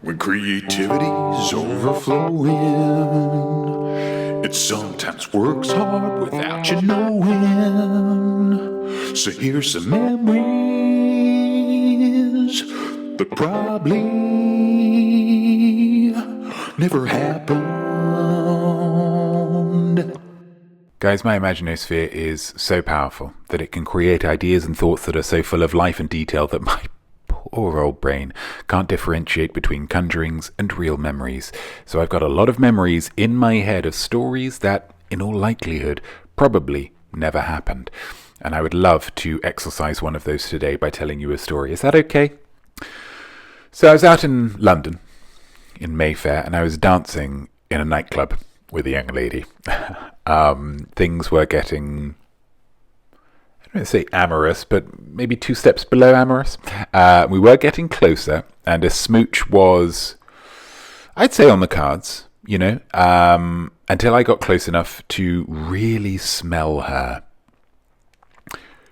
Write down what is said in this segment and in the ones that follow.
When creativity's overflowing, it sometimes works hard without you knowing. So here's some memories that probably never happened. Guys, my Imaginosphere is so powerful that it can create ideas and thoughts that are so full of life and detail that my poor old brain can't differentiate between conjurings and real memories. So I've got a lot of memories in my head of stories that, in all likelihood, probably never happened. And I would love to exorcise one of those today by telling you a story. Is that okay? So I was out in London, in Mayfair, and I was dancing in a nightclub with a young lady. Things were getting, I don't want to say amorous, but maybe 2 steps below amorous. We were getting closer, and a smooch was, I'd say, on the cards, until I got close enough to really smell her.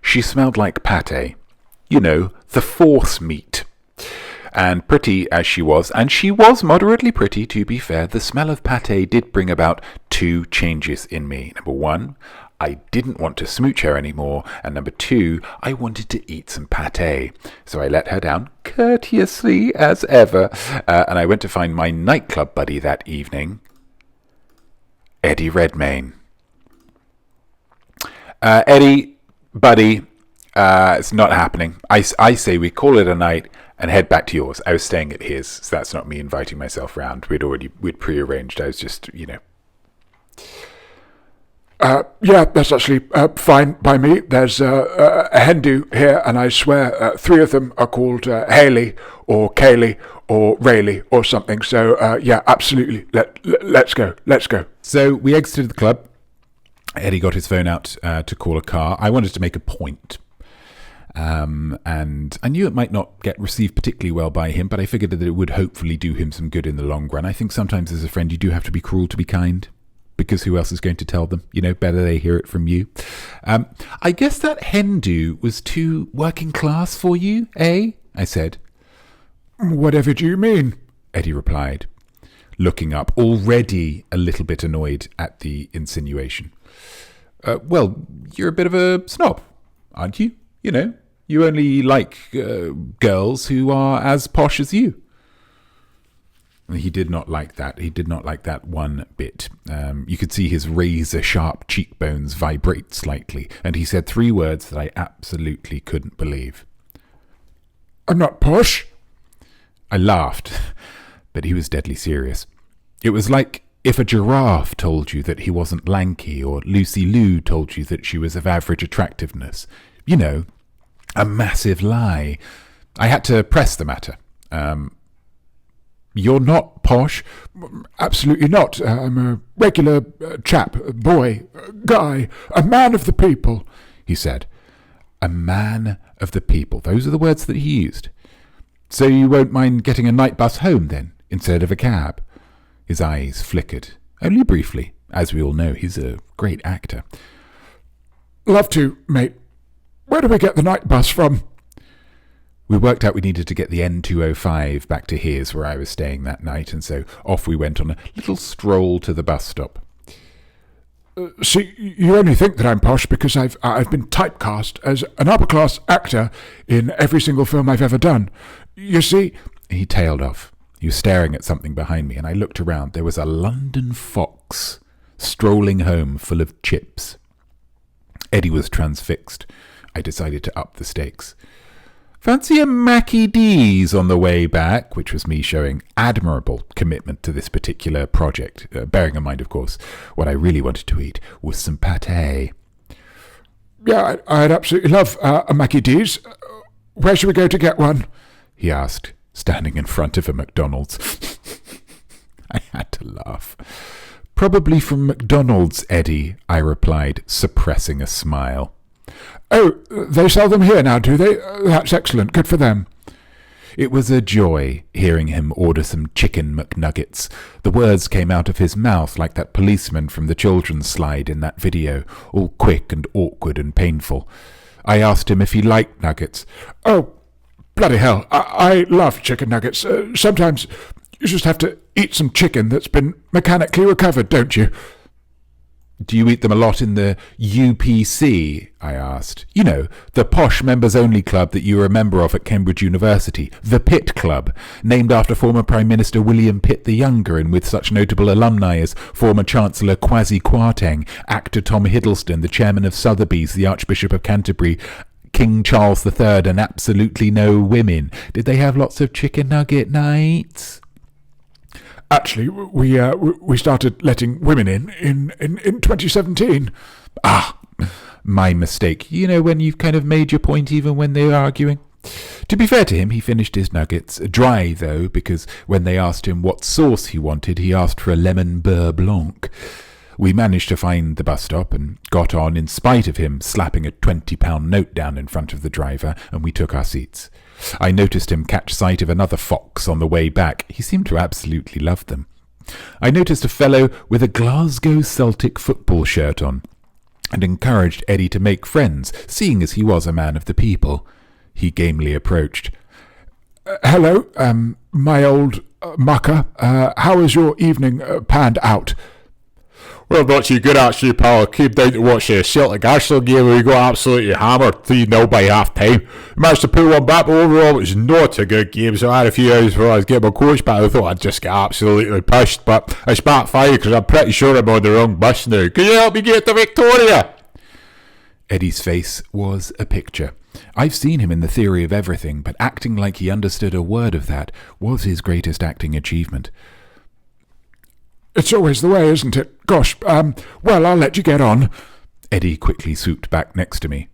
She smelled like pate, the force meat. And pretty as she was, and she was moderately pretty, to be fair, the smell of pate did bring about 2 changes in me. Number 1, I didn't want to smooch her anymore, and number 2, I wanted to eat some pate. So I let her down, courteously as ever, and I went to find my nightclub buddy that evening, Eddie Redmayne. Eddie, buddy, it's not happening. I say we call it a night and head back to yours. I was staying at his, so that's not me inviting myself round. We'd prearranged. I was just, Yeah, that's actually fine by me. There's a hen do here, and I swear 3 of them are called Haley or Kaylee or Rayleigh or something. So, yeah, absolutely. Let's go. Let's go. So we exited the club. Eddie got his phone out to call a car. I wanted to make a point. And I knew it might not get received particularly well by him, but I figured that it would hopefully do him some good in the long run. I think sometimes as a friend you do have to be cruel to be kind, because who else is going to tell them? Better they hear it from you. I guess that hen do was too working class for you, eh? I said. Whatever do you mean? Eddie replied, looking up, already a little bit annoyed at the insinuation. Well, you're a bit of a snob, aren't you? You only like girls who are as posh as you. He did not like that. He did not like that one bit. You could see his razor-sharp cheekbones vibrate slightly, and he said 3 words that I absolutely couldn't believe. I'm not posh. I laughed, but he was deadly serious. It was like if a giraffe told you that he wasn't lanky, or Lucy Liu told you that she was of average attractiveness. A massive lie. I had to press the matter. You're not posh? Absolutely not. I'm a regular chap, boy, guy, a man of the people, he said. A man of the people. Those are the words that he used. So you won't mind getting a night bus home, then, instead of a cab? His eyes flickered, only briefly. As we all know, he's a great actor. Love to, mate. Where do we get the night bus from? We worked out we needed to get the N205 back to his, where I was staying that night, and so off we went on a little stroll to the bus stop. See, you only think that I'm posh because I've been typecast as an upper-class actor in every single film I've ever done. You see... He tailed off. He was staring at something behind me, and I looked around. There was a London fox strolling home full of chips. Eddie was transfixed. I decided to up the stakes. Fancy a Mackie D's on the way back, which was me showing admirable commitment to this particular project, bearing in mind, of course, what I really wanted to eat was some pate. Yeah, I'd absolutely love a Mackie D's. Where should we go to get one? He asked, standing in front of a McDonald's. I had to laugh. Probably from McDonald's, Eddie, I replied, suppressing a smile. Oh, they sell them here now, do they? That's excellent. Good for them. It was a joy hearing him order some chicken McNuggets. The words came out of his mouth like that policeman from the children's slide in that video, all quick and awkward and painful. I asked him if he liked nuggets. Oh, bloody hell. I love chicken nuggets. Sometimes You just have to eat some chicken that's been mechanically recovered, don't you? Do you eat them a lot in the UPC? I asked. You know, the posh members-only club that you were a member of at Cambridge University, the Pitt Club, named after former Prime Minister William Pitt the Younger and with such notable alumni as former Chancellor Kwasi Kwarteng, actor Tom Hiddleston, the chairman of Sotheby's, the Archbishop of Canterbury, King Charles III, and absolutely no women. Did they have lots of chicken nugget nights? Actually, we started letting women in 2017. Ah, my mistake. You know, when you've kind of made your point even when they're arguing. To be fair to him, he finished his nuggets, dry though, because when they asked him what sauce he wanted, he asked for a lemon beurre blanc. We managed to find the bus stop and got on in spite of him slapping a £20 note down in front of the driver, and we took our seats. I noticed him catch sight of another fox on the way back. He seemed to absolutely love them. I noticed a fellow with a Glasgow Celtic football shirt on, and encouraged Eddie to make friends, seeing as he was a man of the people. He gamely approached. Hello, my old mucker. How is your evening panned out? Well, not too good actually, pal. I came down to watch the Celtic Arsenal game where we got absolutely hammered 3-0 by half time. Managed to pull one back, but overall it was not a good game, so I had a few hours before I was getting my coach back. I thought I'd just get absolutely pushed, but I spat fire because I'm pretty sure I'm on the wrong bus now. Can you help me get to Victoria? Eddie's face was a picture. I've seen him in The Theory of Everything, but acting like he understood a word of that was his greatest acting achievement. It's always the way, isn't it? Gosh, well, I'll let you get on. Eddie quickly swooped back next to me.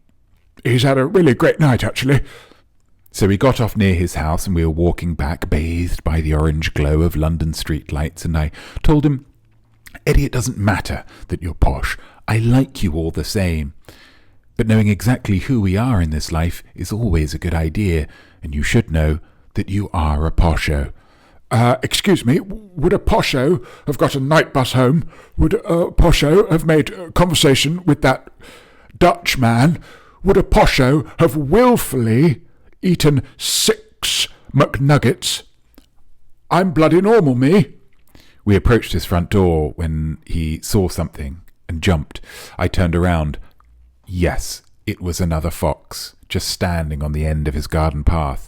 He's had a really great night, actually. So we got off near his house and we were walking back, bathed by the orange glow of London street lights, and I told him, Eddie, it doesn't matter that you're posh. I like you all the same. But knowing exactly who we are in this life is always a good idea, and you should know that you are a posho. Excuse me, would a posho have got a night bus home? Would a posho have made conversation with that Dutch man? Would a posho have willfully eaten 6 McNuggets? I'm bloody normal, me. We approached his front door when he saw something and jumped. I turned around. Yes, it was another fox, just standing on the end of his garden path.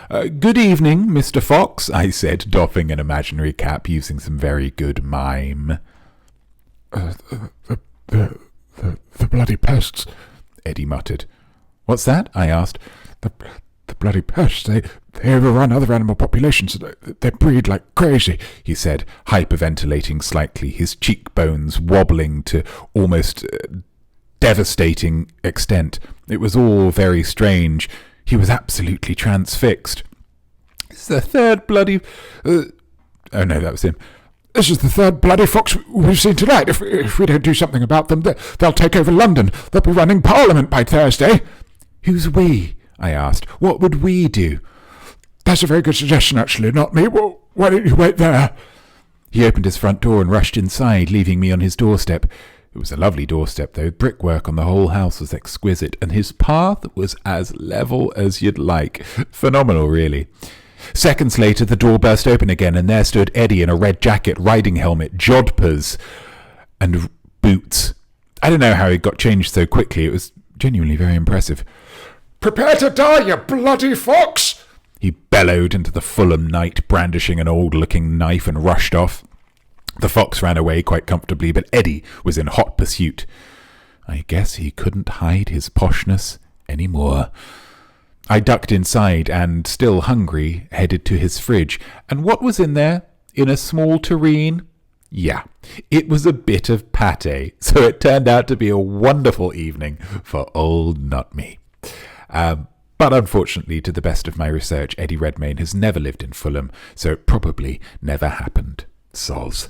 Good evening, Mr. Fox, I said, doffing an imaginary cap using some very good mime. The bloody pests, Eddie muttered. What's that? I asked. The bloody pests, they overrun other animal populations. They breed like crazy, he said, hyperventilating slightly, his cheekbones wobbling to almost devastating extent. It was all very strange. He was absolutely transfixed. It's the third bloody... Oh no, that was him. This is the third bloody fox we've seen tonight. If we don't do something about them, they'll take over London. They'll be running Parliament by Thursday. Who's we? I asked. What would we do? That's a very good suggestion, actually, not me. Well, why don't you wait there? He opened his front door and rushed inside, leaving me on his doorstep. It was a lovely doorstep, though. Brickwork on the whole house was exquisite, and his path was as level as you'd like. Phenomenal, really. Seconds later, the door burst open again, and there stood Eddie in a red jacket, riding helmet, jodhpurs, and boots. I don't know how he got changed so quickly. It was genuinely very impressive. Prepare to die, you bloody fox! He bellowed into the Fulham night, brandishing an old-looking knife, and rushed off. The fox ran away quite comfortably, but Eddie was in hot pursuit. I guess he couldn't hide his poshness any more. I ducked inside and, still hungry, headed to his fridge. And what was in there? In a small tureen? Yeah, it was a bit of pâté, so it turned out to be a wonderful evening for old Notme. But unfortunately, to the best of my research, Eddie Redmayne has never lived in Fulham, so it probably never happened. Soz.